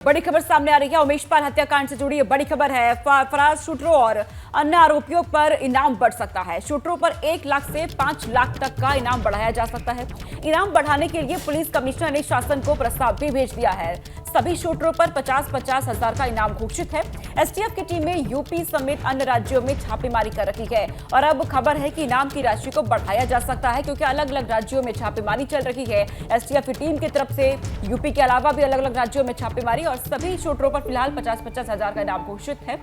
बड़ी खबर सामने आ रही है। उमेश पाल हत्याकांड से जुड़ी बड़ी खबर है। फरार शूटरों और अन्य आरोपियों पर इनाम बढ़ सकता है। शूटरों पर 1 लाख से 5 लाख तक का इनाम बढ़ाया जा सकता है। इनाम बढ़ाने के लिए पुलिस कमिश्नर ने शासन को प्रस्ताव भी भेज दिया है। सभी शूटरों पर 50-50 हजार का इनाम घोषित है। एसटीएफ की टीम ने यूपी समेत अन्य राज्यों में छापेमारी कर रखी है और अब खबर है कि इनाम की राशि को बढ़ाया जा सकता है, क्योंकि अलग अलग राज्यों में छापेमारी चल रही है। एसटीएफ की टीम की तरफ से यूपी के अलावा भी अलग अलग राज्यों में छापेमारी और सभी शूटरों पर फिलहाल 50-50 हजार का इनाम घोषित है।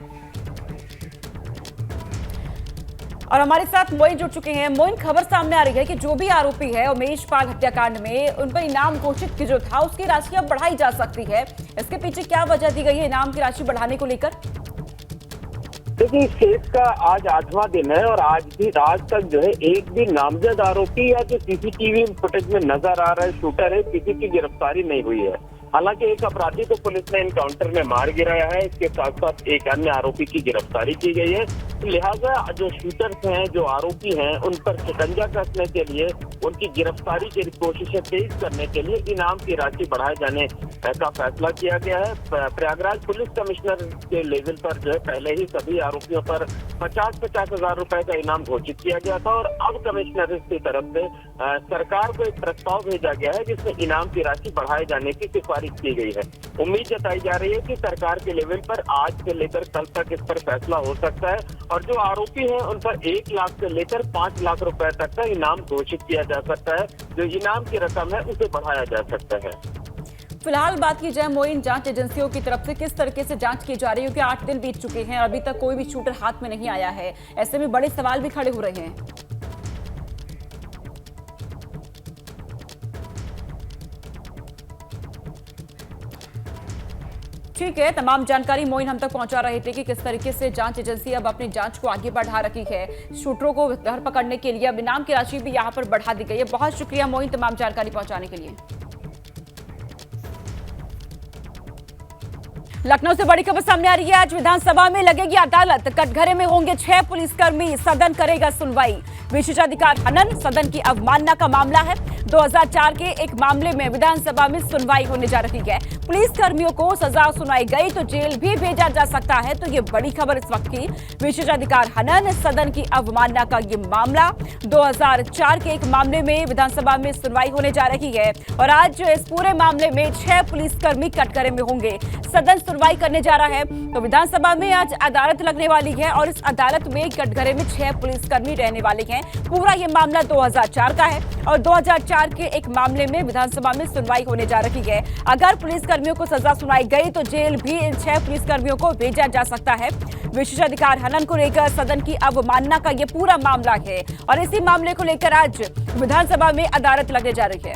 और हमारे साथ मोइन जुड़ चुके हैं। मोइन, खबर सामने आ रही है कि जो भी आरोपी है उमेश पाल हत्याकांड में, उन पर इनाम घोषित की जो था उसकी राशि अब बढ़ाई जा सकती है। इसके पीछे क्या वजह दी गई है इनाम की राशि बढ़ाने को लेकर? देखिए, इस केस का आज 8वां दिन है और आज तक जो है एक भी नामजद आरोपी या जो सीसीटीवी फुटेज में नजर आ रहा है शूटर है, किसी की गिरफ्तारी नहीं हुई है। हालांकि एक अपराधी को पुलिस ने एनकाउंटर में मार गिराया है, इसके साथ साथ एक अन्य आरोपी की गिरफ्तारी की गई है। तो लिहाजा जो शूटर्स हैं, जो आरोपी हैं, उन पर शिकंजा कसने के लिए, उनकी गिरफ्तारी की कोशिशें तेज करने के लिए इनाम की राशि बढ़ाए जाने का फैसला किया गया है। प्रयागराज पुलिस कमिश्नर के लेवल पर जो है पहले ही सभी आरोपियों पर 50-50 हजार रुपए का इनाम घोषित किया गया था और अब कमिश्नर की तरफ से सरकार को एक प्रस्ताव भेजा गया है जिसमें इनाम की राशि बढ़ाए जाने की सिफारिश की गई है। उम्मीद जताई जा रही है कि सरकार के लेवल पर आज से लेकर कल तक इस पर फैसला हो सकता है और जो आरोपी हैं उन पर 1 लाख से लेकर 5 लाख रुपए तक का इनाम घोषित किया जा सकता है। जो इनाम की रकम है उसे बढ़ाया जा सकता है। फिलहाल बात की जाए मोइन, जांच एजेंसियों की तरफ से किस तरीके से जांच की जा रही है, क्योंकि 8 दिन बीत चुके हैं, अभी तक कोई भी शूटर हाथ में नहीं आया है। ऐसे में बड़े सवाल भी खड़े हो रहे हैं। ठीक है, तमाम जानकारी मोइन हम तक पहुंचा रहे थे कि किस तरीके से जांच एजेंसी अब अपनी जांच को आगे बढ़ा रखी है। शूटरों को धर पकड़ने के लिए अब इनाम की राशि भी यहां पर बढ़ा दी गई है। बहुत शुक्रिया मोइन तमाम जानकारी पहुंचाने के लिए। लखनऊ से बड़ी खबर सामने आ रही है। आज विधानसभा में लगेगी अदालत। कटघरे में होंगे 6 पुलिसकर्मी, सदन करेगा सुनवाई। विशेषाधिकार हनन, सदन की अवमानना का मामला है। 2004 के एक मामले में विधानसभा में सुनवाई होने जा रही है। पुलिसकर्मियों को सजा सुनाई गई तो जेल भी भेजा जा सकता है। तो ये बड़ी खबर इस वक्त की। विशेषाधिकार हनन, सदन की अवमानना का ये मामला 2004 के एक मामले में विधानसभा में सुनवाई होने जा रही है और आज इस पूरे मामले में 6 पुलिसकर्मी कटघरे में होंगे। सदन सुनवाई करने जा रहा है। तो विधानसभा में आज अदालत लगने वाली है और इस अदालत में कटघरे में 6 पुलिसकर्मी रहने वाले हैं। पूरा ये मामला 2004 का है और 2004 के एक मामले में विधानसभा में सुनवाई होने जा रही है। अगर पुलिसकर्मियों को सजा सुनाई गई तो जेल भी इन 6 पुलिसकर्मियों को भेजा जा सकता है। विशेषाधिकार हनन को लेकर सदन की अवमानना का ये पूरा मामला है और इसी मामले को लेकर आज विधानसभा में अदालत लगने जा रही है।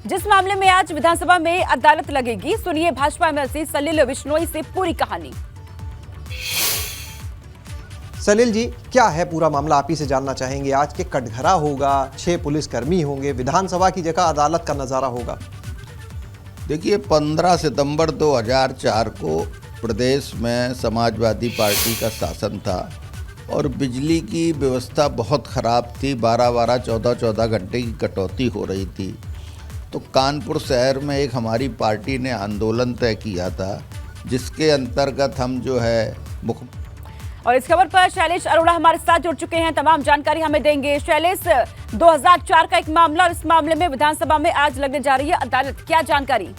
जिस मामले में आज विधानसभा में अदालत लगेगी, सुनिए भाजपा एमएलसी सलिल बिश्नोई से पूरी कहानी। सलिल जी, क्या है पूरा मामला, आप ही से जानना चाहेंगे। आज के कटघरा होगा, 6 पुलिसकर्मी होंगे, विधानसभा की जगह अदालत का नजारा होगा। देखिए, 15 सितंबर 2004 को प्रदेश में समाजवादी पार्टी का शासन था और बिजली की व्यवस्था बहुत ख़राब थी। 12-12, 14-14 घंटे की कटौती हो रही थी। तो कानपुर शहर में एक हमारी पार्टी ने आंदोलन तय किया था, जिसके अंतर्गत हम जो है और इस खबर पर शैलेश अरोड़ा हमारे साथ जुड़ चुके हैं, तमाम जानकारी हमें देंगे। शैलेश, 2004 का एक मामला और इस मामले में विधानसभा में आज लगने जा रही है अदालत, क्या जानकारी?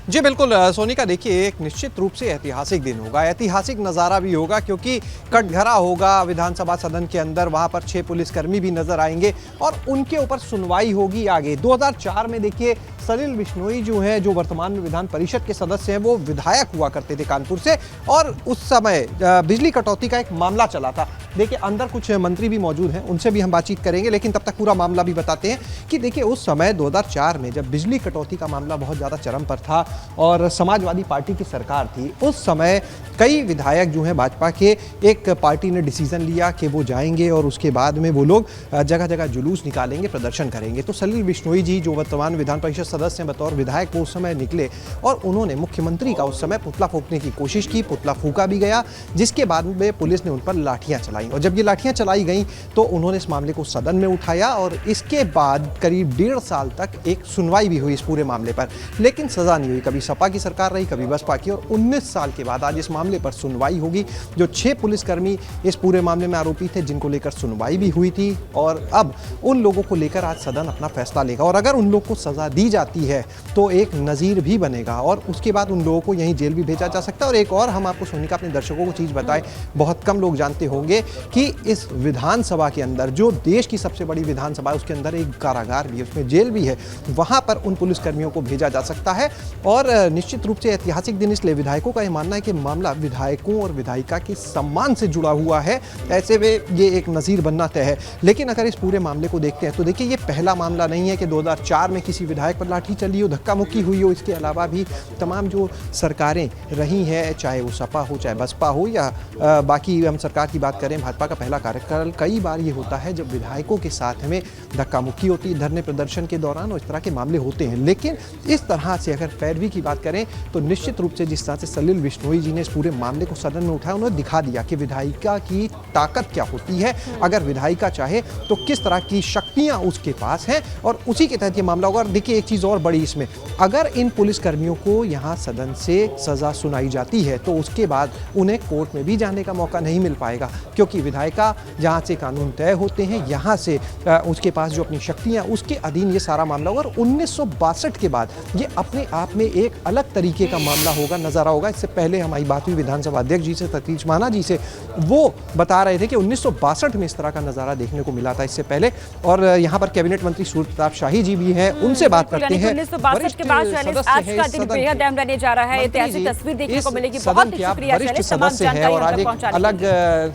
जी बिल्कुल सोनिका, देखिए एक निश्चित रूप से ऐतिहासिक दिन होगा, ऐतिहासिक नज़ारा भी होगा, क्योंकि कटघरा होगा विधानसभा सदन के अंदर। वहां पर 6 पुलिसकर्मी भी नजर आएंगे और उनके ऊपर सुनवाई होगी आगे। 2004 में देखिए सलिल बिश्नोई जो है, जो वर्तमान में विधान परिषद के सदस्य हैं, वो विधायक हुआ करते थे कानपुर से और उस समय बिजली कटौती का एक मामला चला था। देखिए अंदर कुछ मंत्री भी मौजूद हैं, उनसे भी हम बातचीत करेंगे, लेकिन तब तक पूरा मामला भी बताते हैं कि देखिए उस समय 2004 में जब बिजली कटौती का मामला बहुत ज़्यादा चरम पर था और समाजवादी पार्टी की सरकार थी, उस समय कई विधायक जो हैं भाजपा के, एक पार्टी ने डिसीजन लिया कि वो जाएंगे और उसके बाद में वो लोग जगह जगह जुलूस निकालेंगे, प्रदर्शन करेंगे। तो सलिल बिश्नोई जी जो वर्तमान विधान परिषद सदस्य हैं बतौर विधायक, वो उस समय निकले और उन्होंने मुख्यमंत्री का उस समय पुतला फूंकने की कोशिश की। पुतला फूंका भी गया, जिसके बाद में पुलिस ने उन पर लाठियां चलाई और जब ये लाठियां चलाई गई तो उन्होंने इस मामले को सदन में उठाया और इसके बाद करीब 1.5 साल तक एक सुनवाई भी हुई इस पूरे मामले पर, लेकिन सजा नहीं हुई। कभी सपा की सरकार रही, कभी बसपा की, और 19 साल के बाद आज इस मामले पर सुनवाई होगी। जो 6 पुलिसकर्मी इस पूरे मामले में आरोपी थे, जिनको लेकर सुनवाई भी हुई थी, और अब उन लोगों को लेकर आज सदन अपना फैसला लेगा और अगर उन लोग को सजा दी जाती है तो एक नज़ीर भी बनेगा और उसके बाद उन लोगों को यहीं जेल भी भेजा जा सकता है। और एक और हम आपको सोनिका अपने दर्शकों को चीज़ बताएं, बहुत कम लोग जानते होंगे कि इस विधानसभा के अंदर, जो देश की सबसे बड़ी विधानसभा है, उसके अंदर एक कारागार भी है, उसमें जेल भी है, वहाँ पर उन पुलिसकर्मियों को भेजा जा सकता है। और निश्चित रूप से ऐतिहासिक दिन इसलिए विधायकों का यह मानना है कि मामला विधायकों और विधायिका के सम्मान से जुड़ा हुआ है, ऐसे में ये एक नज़ीर बनना तय है। लेकिन अगर इस पूरे मामले को देखते हैं तो देखिए, ये पहला मामला नहीं है कि 2004 में किसी विधायक पर लाठी चली हो, धक्का मुक्की हुई हो। इसके अलावा भी तमाम जो सरकारें रही हैं, चाहे वो सपा हो, चाहे बसपा हो, या बाकी हम सरकार की बात करें, भाजपा का पहला कार्यकाल, कई बार ये होता है जब विधायकों के साथ में धक्का मुक्की होती है धरने प्रदर्शन के दौरान, और इस तरह के मामले होते हैं। लेकिन इस तरह से अगर पैरवी की बात करें तो निश्चित रूप से जिस तरह से सलिल बिश्नोई जी ने इस पूरे मामले को सदन में उठाया, उन्होंने दिखा दिया कि विधायिका की ताकत क्या होती है, अगर विधायिका चाहे तो किस तरह की शक्तियां उसके पास हैं, और उसी के तहत ये मामला होगा। और देखिए, एक चीज़ और बड़ी इसमें, अगर इन पुलिसकर्मियों को यहाँ सदन से सज़ा सुनाई जाती है तो उसके बाद उन्हें कोर्ट में भी जाने का मौका नहीं मिल पाएगा, क्योंकि विधायिका जहाँ से कानून तय होते हैं, यहाँ से उसके पास जो अपनी शक्तियाँ, उसके अधीन ये सारा मामला होगा। और 1962 के बाद ये अपने आप में एक अलग तरीके का मामला होगा, नज़ारा होगा। इससे पहले हमारी बात हुई विधानसभा अध्यक्ष जी से, सतीश माना जी से, वो बता रहे थे कि 1962 में इस तरह का नज़ारा देखने को मिला था इससे पहले। और यहाँ पर कैबिनेट मंत्री सूर्य प्रताप शाही जी भी हैं, उनसे बात करते हैं। 1962 के बाद आज का दिन बेहद अहम रहने जा रहा है, ऐतिहासिक तस्वीर देखने को मिलेगी। बहुत ही शुक्रिया शैलेश, तमाम जानकारी हम तक पहुंचाने के लिए।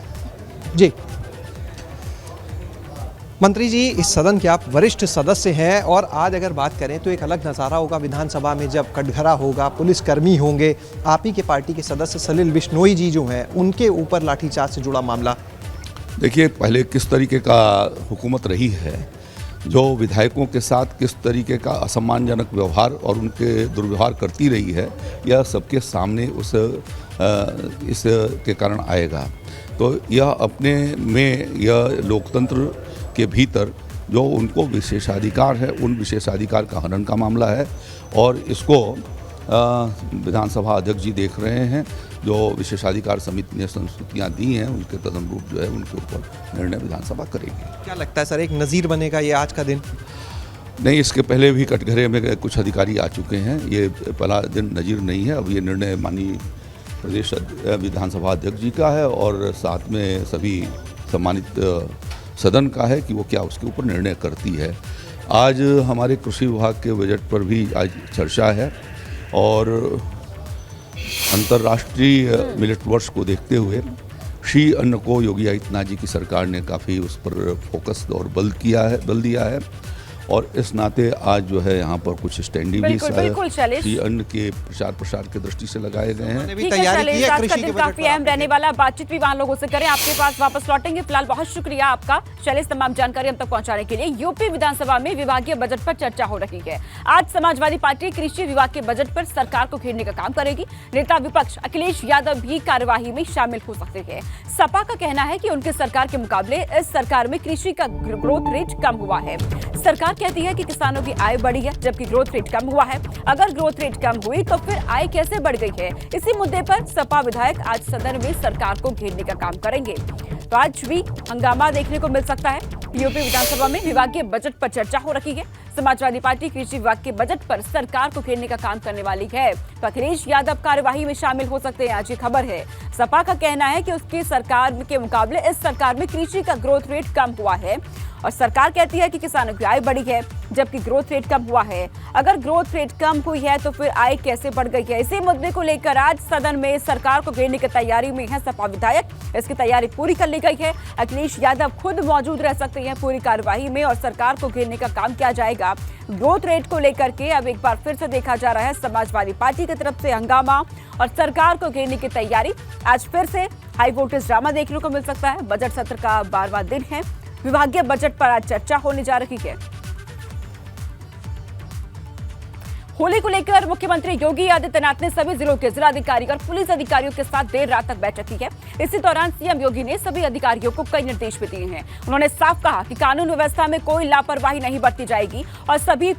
जी मंत्री जी, इस सदन के आप वरिष्ठ सदस्य हैं और आज अगर बात करें तो एक अलग नज़ारा होगा विधानसभा में जब कटघरा होगा, पुलिसकर्मी होंगे, आप ही के पार्टी के सदस्य सलिल बिश्नोई जी जो हैं, उनके ऊपर लाठीचार्ज से जुड़ा मामला। देखिए, पहले किस तरीके का हुकूमत रही है, जो विधायकों के साथ किस तरीके का असम्मानजनक व्यवहार और उनके दुर्व्यवहार करती रही है, यह सबके सामने इसके कारण आएगा। तो यह अपने में, यह लोकतंत्र के भीतर जो उनको विशेषाधिकार है, उन विशेषाधिकार का हनन का मामला है और इसको विधानसभा अध्यक्ष जी देख रहे हैं। जो विशेषाधिकार समिति ने संस्तुतियाँ दी हैं, उनके तदनुरूप जो है उनके ऊपर निर्णय विधानसभा करेगी। क्या लगता है सर, एक नज़ीर बनेगा ये आज का दिन? नहीं, इसके पहले भी कटघरे में कुछ अधिकारी आ चुके हैं, ये पहला दिन नज़ीर नहीं है। अब ये निर्णय माननीय प्रदेश विधानसभा अध्यक्ष जी का है और साथ में सभी सम्मानित सदन का है कि वो क्या उसके ऊपर निर्णय करती है। आज हमारे कृषि विभाग के बजट पर भी आज चर्चा है और अंतर्राष्ट्रीय मिलेट वर्ष को देखते हुए श्री अन्न को योगी आदित्यनाथ जी की सरकार ने काफ़ी उस पर फोकस और बल दिया है और इस नाते आज जो है यहाँ पर कुछ स्टैंडी भी श्री अन्न के प्रचार प्रसार की दृष्टि से लगाए गए हैं। काफी अहम रहने वाला, बातचीत भी वहाँ लोगों से करें, आपके पास वापस लौटेंगे। फिलहाल बहुत शुक्रिया आपका शैलेश, तमाम जानकारी हम तक पहुंचाने के लिए। यूपी विधानसभा में विभागीय बजट पर चर्चा हो रही है। आज समाजवादी पार्टी कृषि विभाग के बजट पर सरकार को घेरने का काम करेगी। नेता विपक्ष अखिलेश यादव भी कार्यवाही में शामिल हो सकते हैं। सपा का कहना है कि उनके सरकार के मुकाबले इस सरकार में कृषि का ग्रोथ रेट कम हुआ है। सरकार कहती है कि किसानों की आय बढ़ी है जबकि ग्रोथ रेट कम हुआ है। अगर ग्रोथ रेट कम हुई तो फिर आय कैसे बढ़ गई है? इसी मुद्दे पर सपा विधायक आज सदन में सरकार को घेरने का काम करेंगे। तो आज भी हंगामा देखने को मिल सकता है। यूपी विधानसभा में विभागीय बजट पर चर्चा हो रही है। समाजवादी पार्टी कृषि विभाग के बजट पर सरकार को घेरने का काम करने वाली है, तो अखिलेश यादव कार्यवाही में शामिल हो सकते हैं, आज ये खबर है। सपा का कहना है कि उसकी सरकार के मुकाबले इस सरकार में कृषि का ग्रोथ रेट कम हुआ है और सरकार कहती है कि किसानों की आय बढ़ी है जबकि ग्रोथ रेट कम हुआ है। अगर ग्रोथ रेट कम हुई है तो फिर आय कैसे बढ़ गई है? इसी मुद्दे को लेकर आज सदन में सरकार को घेरने की तैयारी में है सपा विधायक। इसकी तैयारी पूरी कर ली गई है। अखिलेश यादव खुद मौजूद रह सकते हैं पूरी कार्यवाही में और सरकार को घेरने का काम किया जाएगा। ग्रोथ रेट को लेकर के अब एक बार फिर से देखा जा रहा है समाजवादी पार्टी की तरफ से हंगामा और सरकार को घेरने की तैयारी। आज फिर से हाई वोल्टेज ड्रामा देखने को मिल सकता है। बजट सत्र का 12वां दिन है। विभागीय बजट पर आज चर्चा होने जा रही है। होली को लेकर मुख्यमंत्री योगी आदित्यनाथ ने सभी जिलों के जिलाधिकारी और पुलिस अधिकारियों के साथ देर रात तक बैठक की है। इसी दौरान सीएम योगी ने सभी अधिकारियों को कई निर्देश भी दिए हैं। उन्होंने साफ कहा कि कानून व्यवस्था में कोई लापरवाही नहीं बरती जाएगी और सभी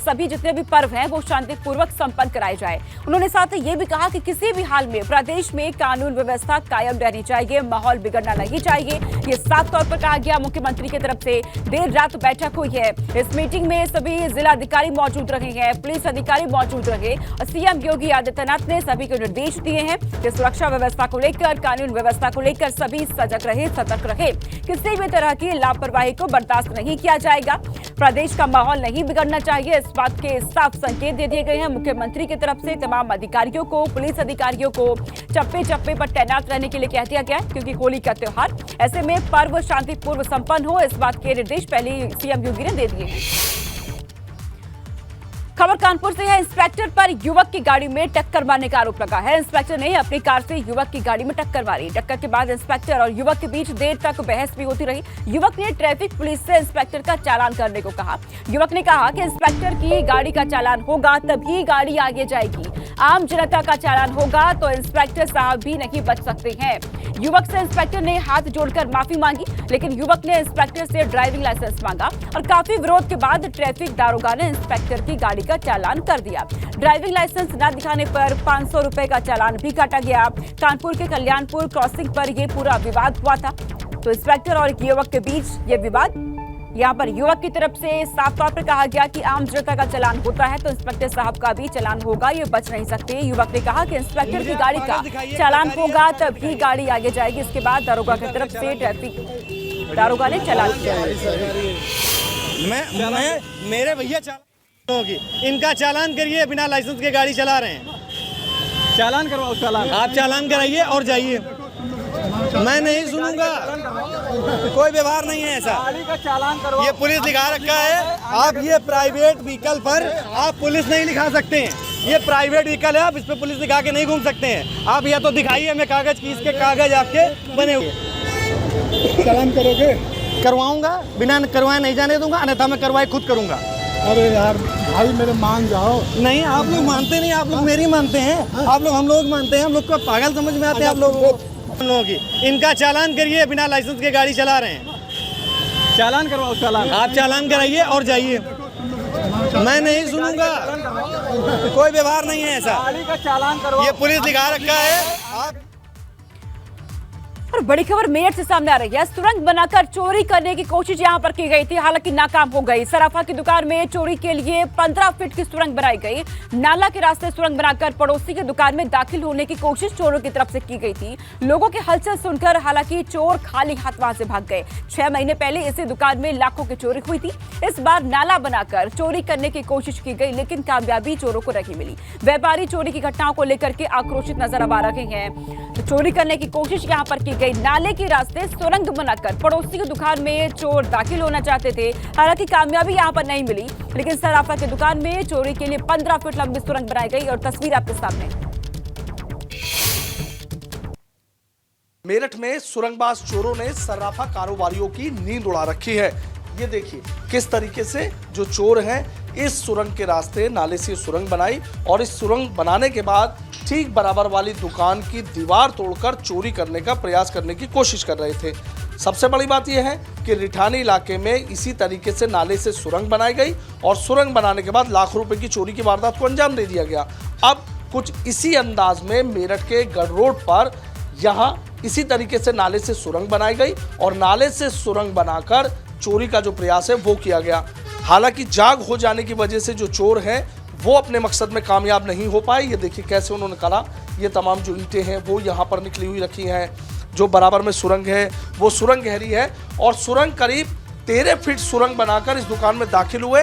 सभी जितने भी पर्व हैं वो शांतिपूर्वक संपन्न कराए जाए। उन्होंने साथ ही ये भी कहा कि किसी भी हाल में प्रदेश में कानून व्यवस्था कायम रहनी चाहिए, माहौल बिगड़ना नहीं चाहिए। ये साफ तौर पर कहा गया। मुख्यमंत्री की तरफ से देर रात बैठक हुई है। इस मीटिंग में सभी जिलाधिकारी मौजूद रहे हैं, पुलिस अधिकारी मौजूद रहे और सीएम योगी आदित्यनाथ ने सभी को निर्देश दिए हैं कि सुरक्षा व्यवस्था को लेकर, कानून व्यवस्था को लेकर सभी सजग रहे, सतर्क रहे। किसी भी तरह की लापरवाही को बर्दाश्त नहीं किया जाएगा। प्रदेश का माहौल नहीं बिगड़ना चाहिए, इस बात के साफ संकेत दे दिए गए हैं मुख्यमंत्री की तरफ से। तमाम अधिकारियों को, पुलिस अधिकारियों को चप्पे चप्पे पर तैनात रहने के लिए कह दिया गया है क्योंकि होली का त्योहार, ऐसे में पर्व शांतिपूर्व संपन्न हो, इस बात के निर्देश पहले सीएम योगी ने दे दिए हैं। खबर कानपुर से है। इंस्पेक्टर पर युवक की गाड़ी में टक्कर मारने का आरोप लगा है। इंस्पेक्टर ने अपनी कार से युवक की गाड़ी में टक्कर मारी। टक्कर के बाद इंस्पेक्टर और युवक के बीच देर तक बहस भी होती रही। युवक ने ट्रैफिक पुलिस से इंस्पेक्टर का चालान करने को कहा। युवक ने कहा कि इंस्पेक्टर की गाड़ी का चालान होगा तभी गाड़ी आगे जाएगी, आम जनता का चालान होगा तो इंस्पेक्टर साहब भी नहीं बच सकते हैं। युवक से इंस्पेक्टर ने हाथ जोड़कर माफी मांगी, लेकिन युवक ने इंस्पेक्टर से ड्राइविंग लाइसेंस मांगा और काफी विरोध के बाद ट्रैफिक दारोगा ने इंस्पेक्टर की गाड़ी का चालान कर दिया। ड्राइविंग लाइसेंस न दिखाने पर 500 रुपए का चालान भी काटा गया। कानपुर के कल्याणपुर क्रॉसिंग पर यह पूरा विवाद हुआ था। तो इंस्पेक्टर और युवक के बीच ये विवाद, यहाँ पर युवक की तरफ से साफ तौर पर कहा गया कि आम जनता का चालान होता है तो इंस्पेक्टर साहब का भी चालान होगा, ये बच नहीं सकते। युवक ने कहा कि इंस्पेक्टर की गाड़ी का चालान होगा तभी गाड़ी आगे जाएगी। इसके बाद दारोगा की तरफ से ट्रैफिक दारोगा ने चालान किया। मेरे भैया चालान होगी, इनका चालान करिए, बिना लाइसेंस के गाड़ी चला रहे हैं। चालान करवाओ, चालान आप चालान कराइए और जाइए। मैं नहीं सुनूंगा, कोई व्यवहार नहीं है ऐसा। गाड़ी का चालान करवाओ। ये पुलिस लिखा रखा है। आप ये प्राइवेट व्हीकल पर आप पुलिस नहीं लिखा सकते हैं। ये प्राइवेट व्हीकल है, आप इस पे पुलिस लिखा के नहीं घूम सकते हैं। आप या तो दिखाइए हमें कागज की, इसके कागज आपके बने हुए। चालान करोगे? करवाऊंगा, बिना करवाए नहीं जाने दूंगा, अन्यथा मैं करवाए खुद करूंगा। अरे यार भाई मेरे मान जाओ। नहीं, आप लोग मानते नहीं, आप लोग मेरी मानते हैं। आप लोग हम लोग मानते हैं, हम लोग को पागल समझ में आते हैं आप लोगों की। इनका चालान करिए, बिना लाइसेंस के गाड़ी चला रहे हैं। चालान करवाओ, चालान आप चालान कराइए और जाइए। मैं नहीं सुनूंगा, कोई व्यवहार नहीं है ऐसा। गाड़ी का चालान करवाओ। ये पुलिस लिखा रखा है। आप और बड़ी खबर मेरठ से सामने आ रही है। सुरंग बनाकर चोरी करने की कोशिश यहां पर की गई थी, हालांकि नाकाम हो गई। सराफा की दुकान में चोरी के लिए 15 फीट की सुरंग बनाई गई। नाला के रास्ते सुरंग बनाकर पड़ोसी की दुकान में दाखिल होने की कोशिश चोरों की तरफ से की गई थी। लोगों के हलचल सुनकर हालांकि चोर खाली हाथ वहां से भाग गए। 6 महीने पहले इसी दुकान में लाखों की चोरी हुई थी। इस बार नाला बनाकर चोरी करने की कोशिश की गई, लेकिन कामयाबी चोरों को नहीं मिली। व्यापारी चोरी की घटनाओं को लेकर के आक्रोशित नजर आ रहे हैं। तो चोरी करने की कोशिश यहां पर की गई। नाले के रास्ते सुरंग बनाकर पड़ोसी की दुकान में चोर दाखिल होना चाहते थे, हालांकि कामयाबी यहां पर नहीं मिली। लेकिन सराफा की दुकान में चोरी के लिए 15 फीट लंबी सुरंग बनाई गई और तस्वीर आपके सामने। मेरठ में सुरंगबाज चोरों ने सर्राफा कारोबारियों की नींद उड़ा रखी है। ये देखिए किस तरीके से जो चोर हैं इस सुरंग के रास्ते नाले से सुरंग बनाई और इस सुरंग बनाने के बाद ठीक बराबर वाली दुकान की दीवार तोड़कर चोरी करने का प्रयास करने की कोशिश कर रहे थे। सबसे बड़ी बात यह है कि रिठानी इलाके में इसी तरीके से नाले से सुरंग बनाई गई और सुरंग बनाने के बाद लाखों रुपए की चोरी की वारदात को अंजाम दे दिया गया। अब कुछ इसी अंदाज में मेरठ के गढ़ रोड पर यहाँ इसी तरीके से नाले से सुरंग बनाई गई और नाले से सुरंग बनाकर चोरी का जो प्रयास है वो किया गया। हालांकि जाग हो जाने की वजह से जो चोर हैं वो अपने मकसद में कामयाब नहीं हो पाए। ये देखिए कैसे उन्होंने कहा, ये तमाम जो ईंटें हैं वो यहाँ पर निकली हुई रखी हैं। जो बराबर में सुरंग है वो सुरंग गहरी है और सुरंग करीब 13 फीट सुरंग बनाकर इस दुकान में दाखिल हुए।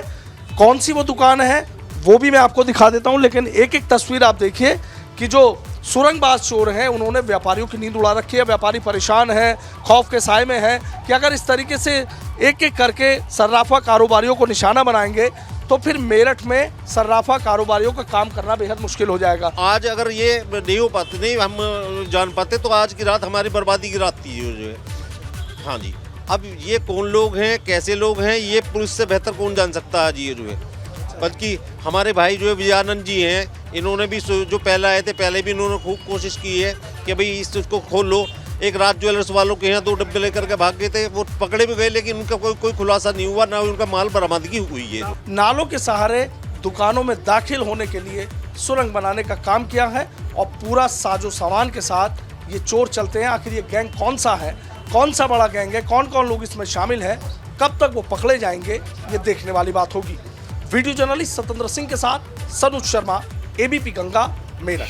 कौन सी वो दुकान है वो भी मैं आपको दिखा देता हूं, लेकिन एक एक तस्वीर आप देखिए कि जो सुरंगबाज चोर हैं उन्होंने व्यापारियों की नींद उड़ा रखी है। व्यापारी परेशान है, खौफ के साए में है कि अगर इस तरीके से एक एक करके सर्राफा कारोबारियों को निशाना बनाएंगे तो फिर मेरठ में सर्राफा कारोबारियों का काम करना बेहद मुश्किल हो जाएगा। आज अगर ये नहीं हो पाते, नहीं हम जान पाते तो आज की रात हमारी बर्बादी की रात थी जो है। हाँ जी, अब ये कौन लोग हैं, कैसे लोग हैं, ये पुलिस से बेहतर कौन जान सकता है जी ये जो है। बल्कि हमारे भाई जो है विजयानंद जी हैं, इन्होंने भी जो पहले आए थे पहले भी इन्होंने खूब कोशिश की है कि भाई इस चीज़ को खोल लो। एक रात ज्वेलर्स वालों के यहाँ 2 डब्बे लेकर के भाग गए थे, वो पकड़े भी गए लेकिन उनका कोई खुलासा नहीं हुआ, ना उनका माल बरामदगी हुई है। नालों के सहारे दुकानों में दाखिल होने के लिए सुरंग बनाने का काम किया है और पूरा साजो सामान के साथ ये चोर चलते हैं। आखिर ये गैंग कौन सा है, कौन सा बड़ा गैंग है, कौन कौन लोग इसमें शामिल हैं, कब तक वो पकड़े जाएंगे ये देखने वाली बात होगी। वीडियो जर्नलिस्ट सतेंद्र सिंह के साथ सनुज शर्मा, एबीपी गंगा, मेरठ।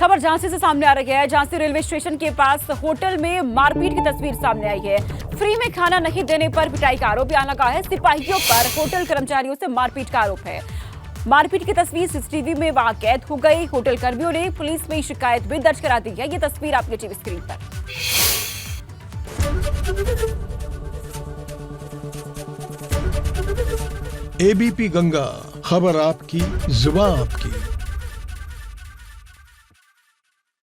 खबर झांसी से सामने आ रही है। झांसी रेलवे स्टेशन के पास होटल में मारपीट की तस्वीर सामने आई है। फ्री में खाना नहीं देने पर पिटाई का आरोप यहाँ लगा है। सिपाहियों पर होटल कर्मचारियों से मारपीट का आरोप है। मारपीट की तस्वीर सीसीटीवी में वहां कैद हो गई। होटल कर्मियों ने पुलिस में शिकायत भी दर्ज करा दी है। ये तस्वीर आपके टीवी स्क्रीन पर। एबीपी गंगा, खबर आपकी, जुबान आपकी।